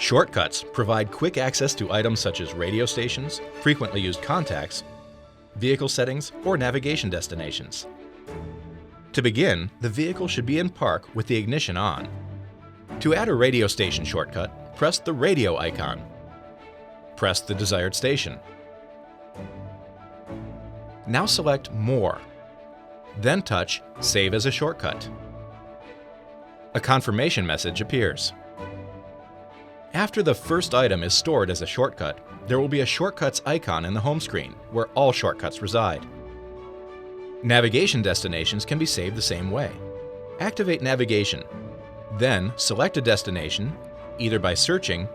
Shortcuts provide quick access to items such as radio stations, frequently used contacts, vehicle settings, or navigation destinations. To begin, the vehicle should be in park with the ignition on. To add a radio station shortcut, press the radio icon. Press the desired station. Now select More. Then touch Save as a shortcut. A confirmation message appears. After the first item is stored as a shortcut, there will be a Shortcuts icon in the home screen, where all shortcuts reside. Navigation destinations can be saved the same way. Activate Navigation. Then select a destination, either by searching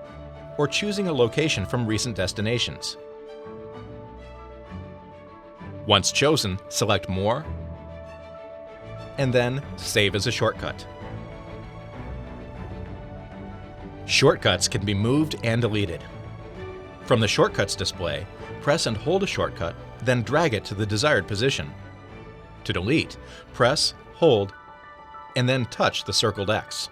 or choosing a location from recent destinations. Once chosen, select More, and then Save as a shortcut. Shortcuts can be moved and deleted. From the Shortcuts display, press and hold a shortcut, then drag it to the desired position. To delete, press, hold, and then touch the circled X.